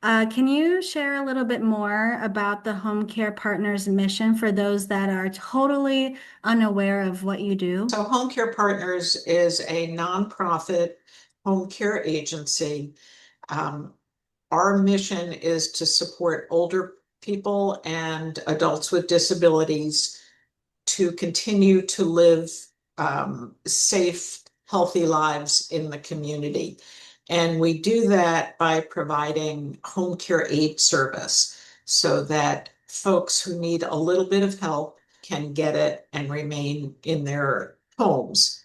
Can you share a little bit more about the Home Care Partners mission for those that are totally unaware of what you do? So Home Care Partners is a nonprofit home care agency. Um, our mission is to support older people and adults with disabilities to continue to live safe, healthy lives in the community. And we do that by providing home care aid service so that folks who need a little bit of help can get it and remain in their homes.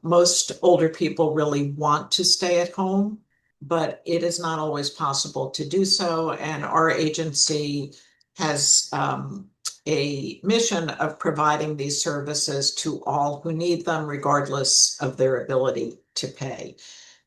Most older people really want to stay at home, but it is not always possible to do so. And our agency has a mission of providing these services to all who need them, regardless of their ability to pay.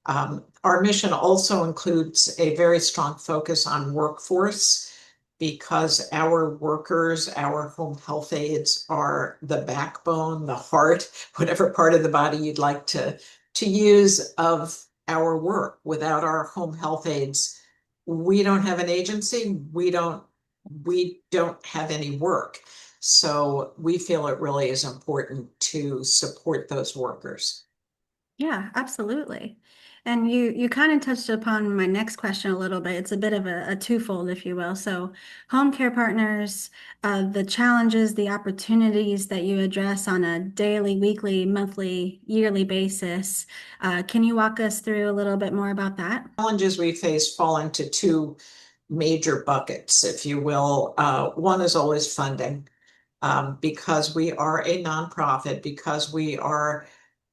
Our mission also includes a very strong focus on workforce because our workers, our home health aides are the backbone, the heart, whatever part of the body you'd like to use of our work. Without our home health aides, we don't have an agency. We don't have any work. So we feel it really is important to support those workers. Yeah, absolutely. And you kind of touched upon my next question a little bit. It's a bit of a twofold, if you will. So, home care partners, the challenges, the opportunities that you address on a daily, weekly, monthly, yearly basis. Can you walk us through a little bit more about that? Challenges we face fall into two major buckets, if you will. One is always funding, because we are a nonprofit, because we are,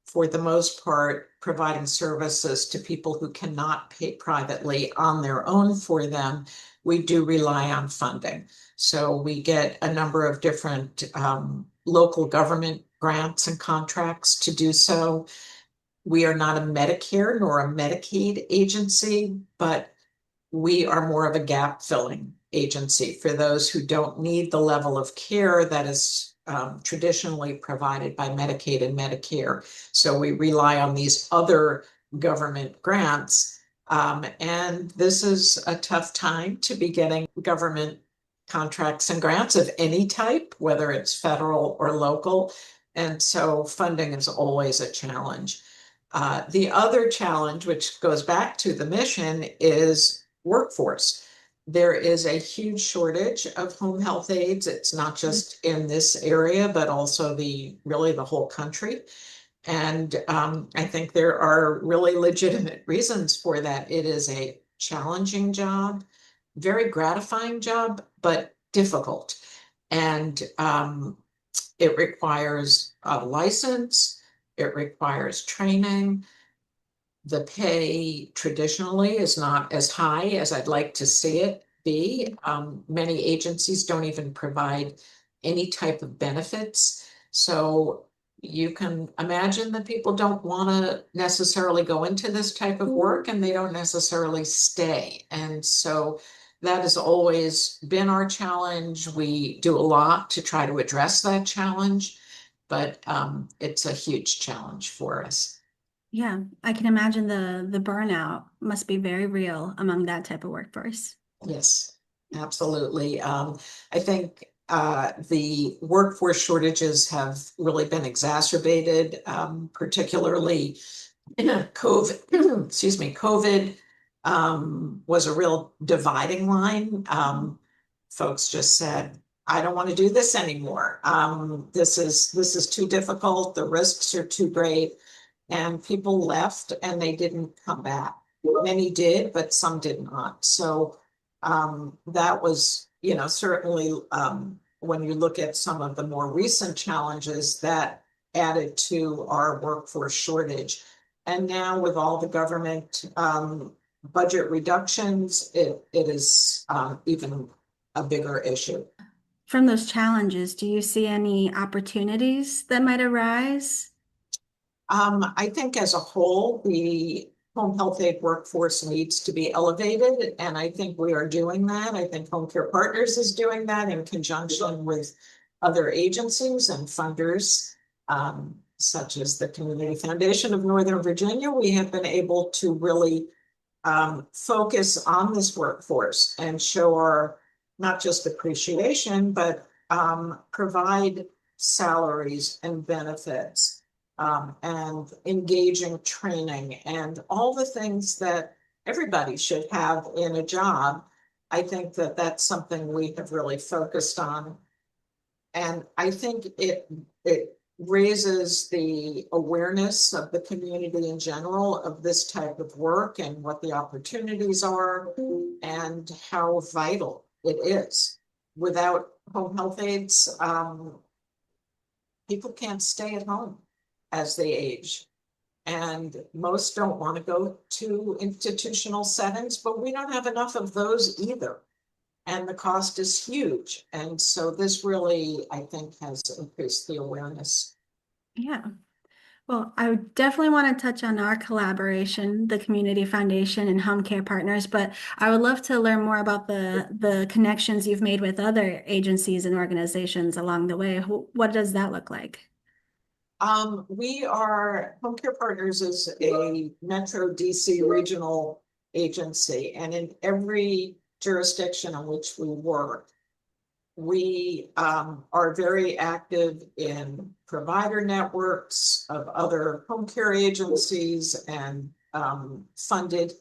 for the most part, providing services to people who cannot pay privately on their own for them. We do rely on funding. So we get a number of different local government grants and contracts to do so. We are not a Medicare nor a Medicaid agency, but we are more of a gap filling agency for those who don't need the level of care that is traditionally provided by Medicaid and Medicare. So we rely on these other government grants. And this is a tough time to be getting government contracts and grants of any type, whether it's federal or local. And so funding is always a challenge. The other challenge, which goes back to the mission, is workforce. There is a huge shortage of home health aides. It's not just in this area, but also really the whole country. And I think there are really legitimate reasons for that. It is a challenging job, very gratifying job, but difficult. And it requires a license, it requires training. The pay traditionally is not as high as I'd like to see it be. Many agencies don't even provide any type of benefits. So you can imagine that people don't want to necessarily go into this type of work and they don't necessarily stay. And so that has always been our challenge. We do a lot to try to address that challenge, but it's a huge challenge for us. Yeah, I can imagine the burnout must be very real among that type of workforce. Yes, absolutely. I think the workforce shortages have really been exacerbated, particularly COVID. Excuse me, COVID was a real dividing line. Folks just said, "I don't want to do this anymore. This is too difficult. The risks are too great." And people left and they didn't come back. Many did, but some did not. So that was, certainly when you look at some of the more recent challenges that added to our workforce shortage. And now with all the government budget reductions, it is even a bigger issue. From those challenges, do you see any opportunities that might arise? I think as a whole, the home health aide workforce needs to be elevated, and I think we are doing that. I think Home Care Partners is doing that in conjunction with other agencies and funders, such as the Community Foundation of Northern Virginia. We have been able to really focus on this workforce and show our not just appreciation, but provide salaries and benefits, and engaging training and all the things that everybody should have in a job. I think that that's something we have really focused on. And I think it raises the awareness of the community in general of this type of work and what the opportunities are and how vital it is. Without home health aides, people can't stay at home as they age. And most don't want to go to institutional settings, but we don't have enough of those either. And the cost is huge. And so this really, I think, has increased the awareness. Yeah. Well, I would definitely want to touch on our collaboration, the Community Foundation and Home Care Partners, but I would love to learn more about the connections you've made with other agencies and organizations along the way. What does that look like? We are, Home Care Partners is a Metro DC regional agency, and in every jurisdiction in which we work, we are very active in provider networks of other home care agencies and funded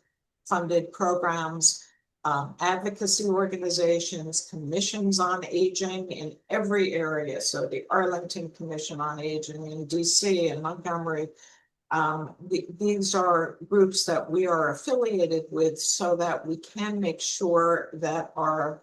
programs, advocacy organizations, commissions on aging in every area. So the Arlington Commission on Aging in DC and Montgomery. These are groups that we are affiliated with so that we can make sure that our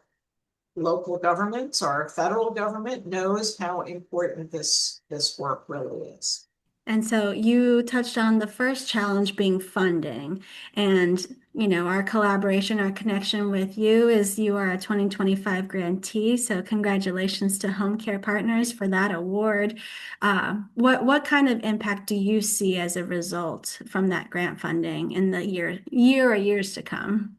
local governments, our federal government knows how important this work really is. And so you touched on the first challenge being funding. And, our collaboration, our connection with you is you are a 2025 grantee. So congratulations to Home Care Partners for that award. What kind of impact do you see as a result from that grant funding in the year or years to come?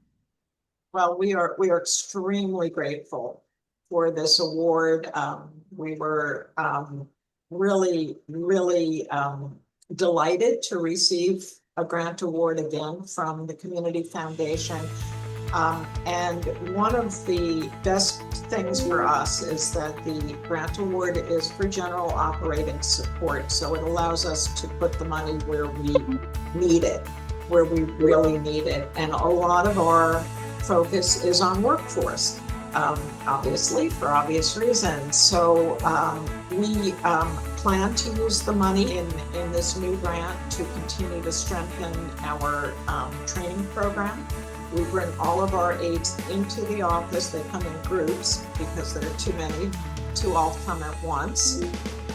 Well, we are extremely grateful for this award. We were really delighted to receive a grant award again from the Community Foundation. And one of the best things for us is that the grant award is for general operating support. So it allows us to put the money where we need it, where we really need it. And a lot of our focus is on workforce, obviously, for obvious reasons. So we plan to use the money in this new grant to continue to strengthen our training program. We bring all of our aides into the office. They come in groups because there are too many to all come at once.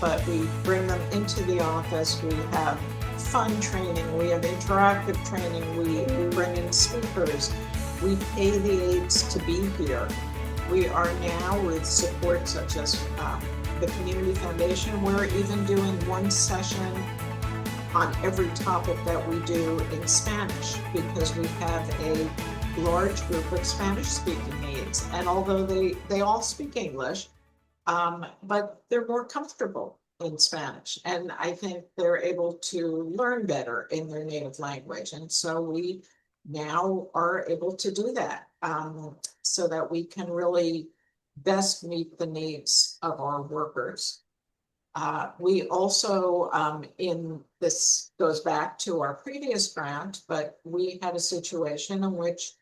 But we bring them into the office. We have fun training. We have interactive training. We bring in speakers. We pay the aides to be here. We are now, with support such as the Community Foundation, we're even doing one session on every topic that we do in Spanish because we have a large group of Spanish speaking aides. And although they all speak English, but they're more comfortable in Spanish. And I think they're able to learn better in their native language. And so we now are able to do that so that we can really best meet the needs of our workers. We also, in this goes back to our previous grant, but we had a situation in which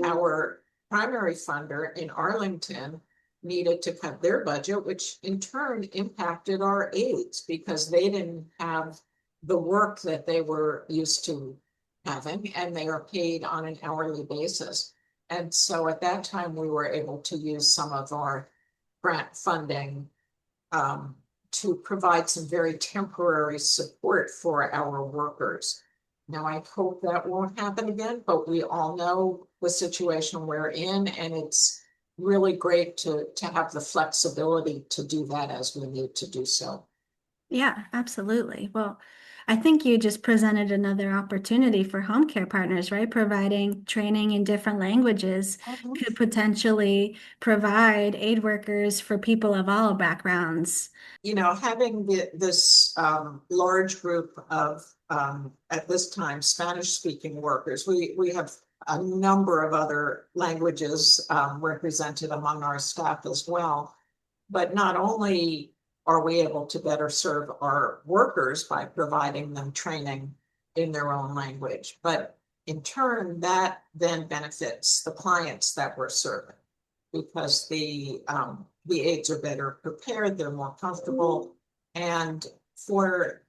our primary funder in Arlington needed to cut their budget, which in turn impacted our aides because they didn't have the work that they were used to having, and they are paid on an hourly basis. And so at that time, we were able to use some of our grant funding to provide some very temporary support for our workers. Now, I hope that won't happen again, but we all know the situation we're in, and it's really great to have the flexibility to do that as we need to do so. Yeah, absolutely. Well, I think you just presented another opportunity for home care partners, right? Providing training in different languages could potentially provide aid workers for people of all backgrounds. Having this large group of, at this time, Spanish speaking workers, we have a number of other languages represented among our staff as well. But not only are we able to better serve our workers by providing them training in their own language, but in turn, that then benefits the clients that we're serving because the aides are better prepared, they're more comfortable. And for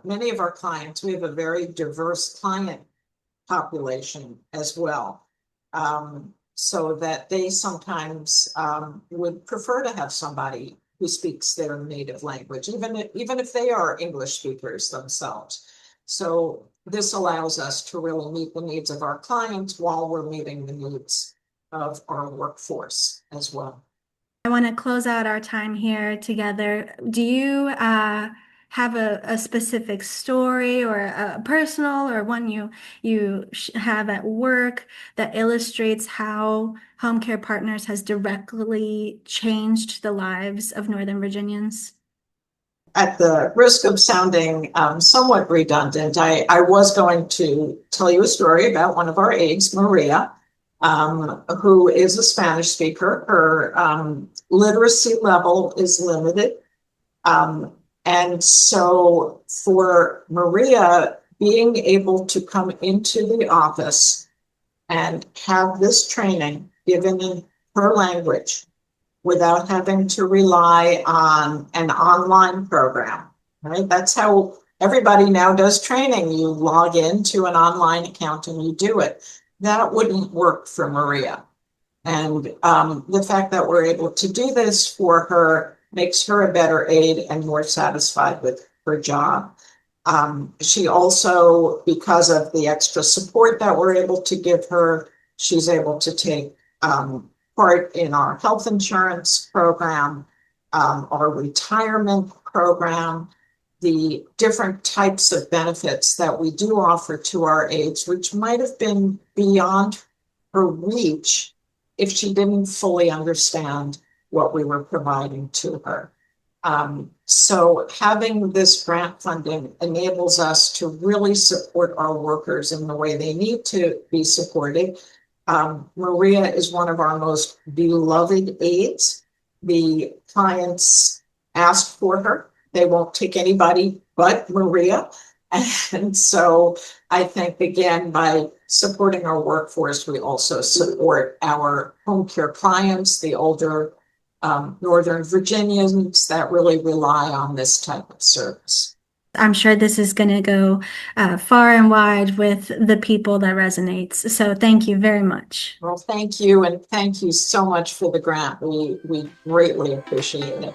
many of our clients, we have a very diverse client population as well. So that they sometimes would prefer to have somebody who speaks their native language, even if they are English speakers themselves. So this allows us to really meet the needs of our clients while we're meeting the needs of our workforce as well. I want to close out our time here together. Do you have a specific story or a personal or one you have at work that illustrates how Home Care Partners has directly changed the lives of Northern Virginians? At the risk of sounding somewhat redundant, I was going to tell you a story about one of our aides, Maria, who is a Spanish speaker. Her literacy level is limited. Um, and so for Maria, being able to come into the office and have this training given in her language without having to rely on an online program, right? That's how everybody now does training. You log into an online account and you do it. That wouldn't work for Maria. And the fact that we're able to do this for her makes her a better aide and more satisfied with her job. She also, because of the extra support that we're able to give her, she's able to take part in our health insurance program, our retirement program, the different types of benefits that we do offer to our aides, which might have been beyond her reach if she didn't fully understand what we were providing to her. So having this grant funding enables us to really support our workers in the way they need to be supported. Maria is one of our most beloved aides. The clients ask for her. They won't take anybody but Maria. And so I think, again, by supporting our workforce, we also support our home care clients, the older Northern Virginians that really rely on this type of service. I'm sure this is going to go far and wide with the people that resonates. So thank you very much. Well, thank you, and thank you so much for the grant. We greatly appreciate it.